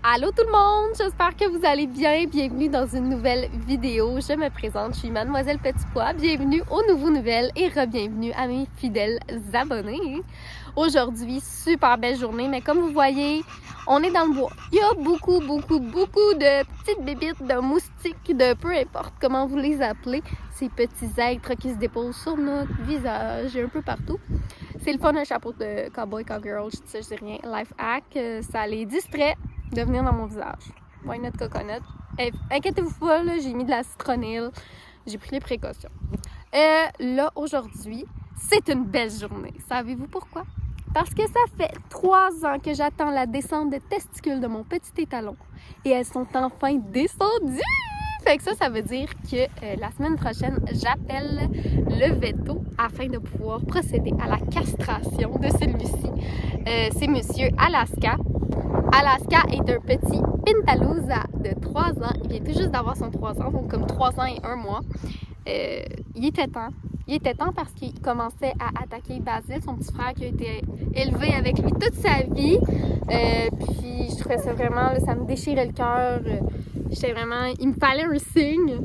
Allô tout le monde, j'espère que vous allez bien. Bienvenue dans une nouvelle vidéo. Je me présente, je suis Mademoiselle Petit Pois. Bienvenue aux nouveaux nouvelles et re-bienvenue à mes fidèles abonnés. Aujourd'hui, super belle journée, mais comme vous voyez, on est dans le bois. Il y a beaucoup de petites bébites, de moustiques, de peu importe comment vous les appelez. Ces petits êtres qui se déposent sur notre visage et un peu partout. C'est le fun, un chapeau de cowboy, cowgirl, je dis rien, life hack, ça les distrait de venir dans mon visage. Why not coconut? Inquiétez-vous pas, j'ai mis de la citronnelle, j'ai pris les précautions. Là, aujourd'hui, c'est une belle journée. Savez-vous pourquoi? Parce que ça fait 3 ans que j'attends la descente de testicules de mon petit étalon. Et elles sont enfin descendues! Fait que ça veut dire que la semaine prochaine, j'appelle le veto afin de pouvoir procéder à la castration de celui-ci. C'est Monsieur Alaska. Alaska est un petit Pintalousa de 3 ans. Il vient tout juste d'avoir son 3 ans, donc comme 3 ans et 1 mois. Il était temps. Il était temps parce qu'il commençait à attaquer Basile, son petit frère qui a été élevé avec lui toute sa vie. Puis je trouvais ça vraiment, là, ça me déchirait le cœur. J'étais vraiment, il me fallait un signe.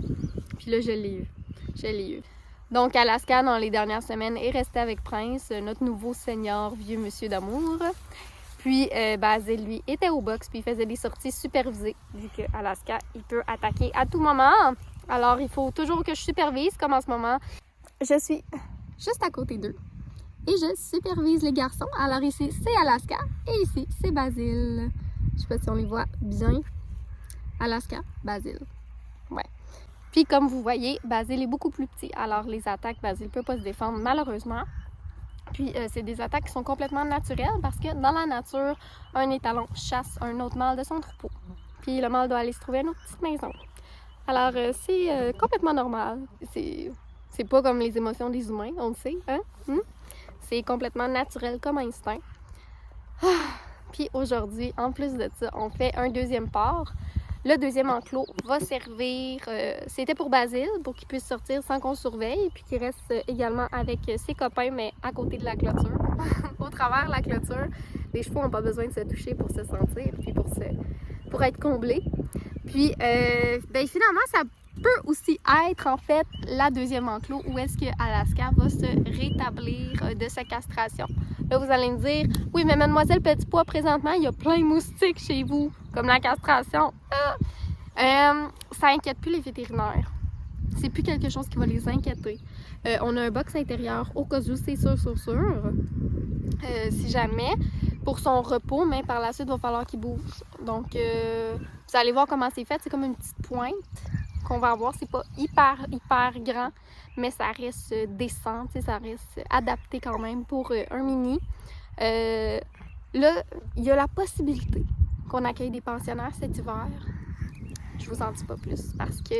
Puis là, je l'ai eu. Donc Alaska, dans les dernières semaines, est resté avec Prince, notre nouveau senior vieux monsieur d'amour. Puis Basile, lui, était au box, puis il faisait des sorties supervisées, vu que Alaska, il peut attaquer à tout moment. Alors, il faut toujours que je supervise, comme en ce moment. Je suis juste à côté d'eux et je supervise les garçons. Alors ici, c'est Alaska et ici, c'est Basile. Je sais pas si on les voit bien. Alaska, Basile. Ouais. Puis comme vous voyez, Basile est beaucoup plus petit. Alors les attaques, Basile peut pas se défendre malheureusement. Puis c'est des attaques qui sont complètement naturelles parce que dans la nature, un étalon chasse un autre mâle de son troupeau. Puis le mâle doit aller se trouver à une autre petite maison. Alors c'est complètement normal. C'est pas comme les émotions des humains, on le sait, hein? C'est complètement naturel comme instinct. Puis aujourd'hui, en plus de ça, on fait un deuxième port. Le deuxième enclos va servir, c'était pour Basile, pour qu'il puisse sortir sans qu'on surveille, puis qu'il reste également avec ses copains, mais à côté de la clôture, au travers de la clôture. Les chevaux n'ont pas besoin de se toucher pour se sentir, puis pour être comblés. Puis, finalement, ça peut aussi être en fait la deuxième enclos où est-ce que Alaska va se rétablir de sa castration. Là, vous allez me dire, oui, mais Mademoiselle Petit Pois, présentement, il y a plein de moustiques chez vous, comme la castration. Ça inquiète plus les vétérinaires. C'est plus quelque chose qui va les inquiéter. On a un box intérieur au cas où, c'est sûr. Si jamais, pour son repos, mais par la suite, il va falloir qu'il bouge. Donc, vous allez voir comment c'est fait. C'est comme une petite pointe qu'on va avoir. C'est pas hyper grand, mais ça reste décent, ça reste adapté quand même pour un mini. Là, il y a la possibilité qu'on accueille des pensionnaires cet hiver. Je vous en dis pas plus parce que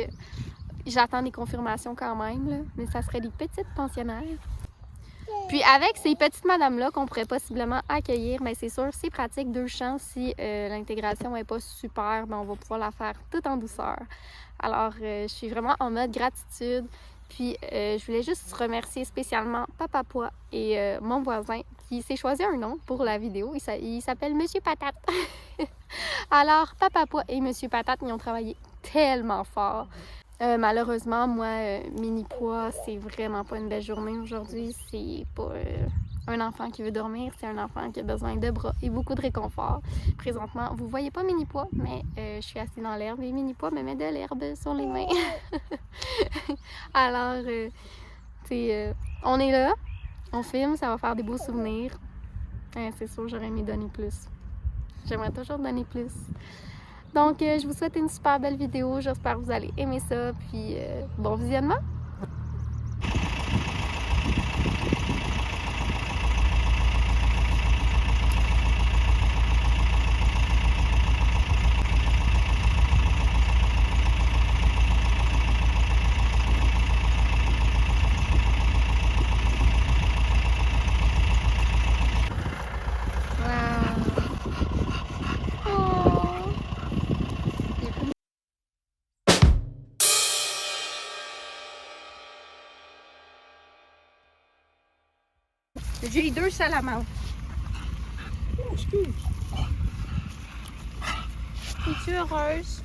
j'attends des confirmations quand même, là, mais ça serait des petites pensionnaires. Puis avec ces petites madames-là qu'on pourrait possiblement accueillir, mais c'est sûr, c'est pratique, 2 champs, si l'intégration n'est pas super, ben on va pouvoir la faire tout en douceur. Alors, je suis vraiment en mode gratitude. Puis, je voulais juste remercier spécialement Papa Pois et mon voisin qui s'est choisi un nom pour la vidéo. Il s'appelle Monsieur Patate. Alors, Papa Pois et Monsieur Patate, ils ont travaillé tellement fort. Malheureusement, moi, Mini Pois, c'est vraiment pas une belle journée aujourd'hui. C'est pas un enfant qui veut dormir, c'est un enfant qui a besoin de bras et beaucoup de réconfort. Présentement, vous voyez pas Mini Pois, mais je suis assise dans l'herbe et Mini Pois me met de l'herbe sur les mains. Alors, on est là, on filme, ça va faire des beaux souvenirs. C'est sûr, j'aurais aimé donner plus. J'aimerais toujours donner plus. Donc, je vous souhaite une super belle vidéo. J'espère que vous allez aimer ça. Puis, bon visionnement! J'ai 2 salamandres. Oh, excuse. Es-tu heureuse?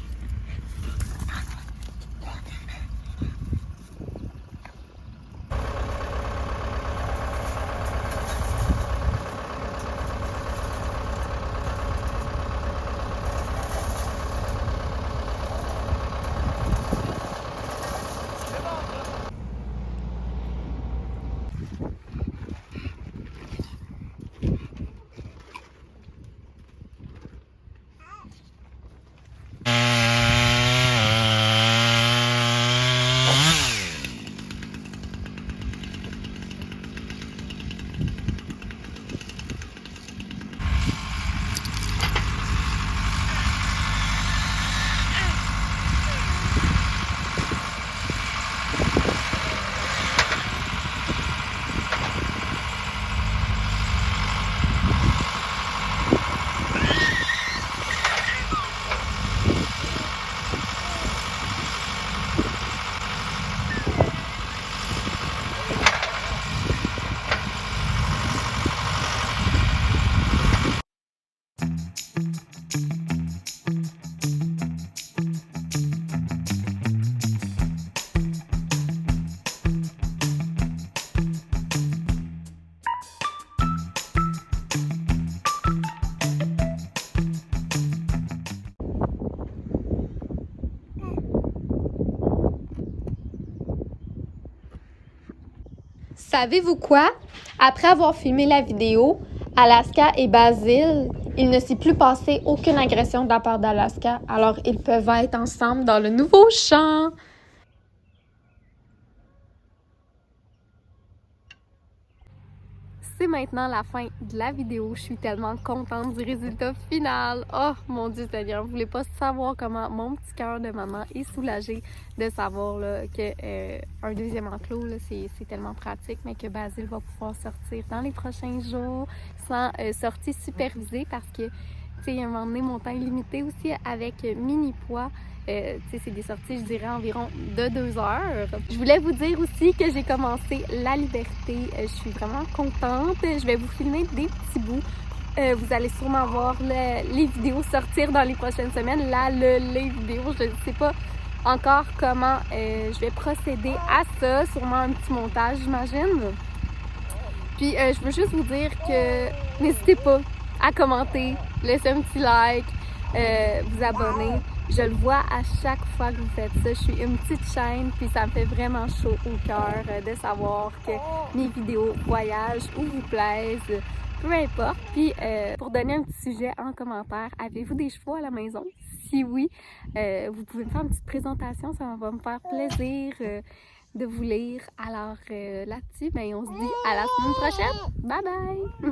Savez-vous quoi? Après avoir filmé la vidéo, Alaska et Basil, il ne s'est plus passé aucune agression de la part d'Alaska, alors ils peuvent être ensemble dans le nouveau champ. C'est maintenant la fin de la vidéo. Je suis tellement contente du résultat final. Oh mon Dieu Seigneur, vous voulez pas savoir comment mon petit cœur de maman est soulagé de savoir là, que un deuxième enclos, c'est tellement pratique, mais que Basil va pouvoir sortir dans les prochains jours sans sortie supervisée parce que, tu sais, à un moment donné, mon temps est limité aussi avec mini-poids. C'est des sorties, je dirais, environ de 2 heures. Je voulais vous dire aussi que j'ai commencé la liberté. Je suis vraiment contente. Je vais vous filmer des petits bouts. Vous allez sûrement voir les vidéos sortir dans les prochaines semaines. Là, les vidéos, je ne sais pas encore comment je vais procéder à ça. Sûrement un petit montage, j'imagine. Puis, je veux juste vous dire que n'hésitez pas à commenter, laisser un petit like, vous abonner. Je le vois à chaque fois que vous faites ça. Je suis une petite chaîne, puis ça me fait vraiment chaud au cœur de savoir que mes vidéos voyage ou vous plaisent, peu importe. Puis pour donner un petit sujet en commentaire, avez-vous des chevaux à la maison? Si oui, vous pouvez me faire une petite présentation, ça va me faire plaisir de vous lire. Alors là-dessus, ben, on se dit à la semaine prochaine. Bye bye!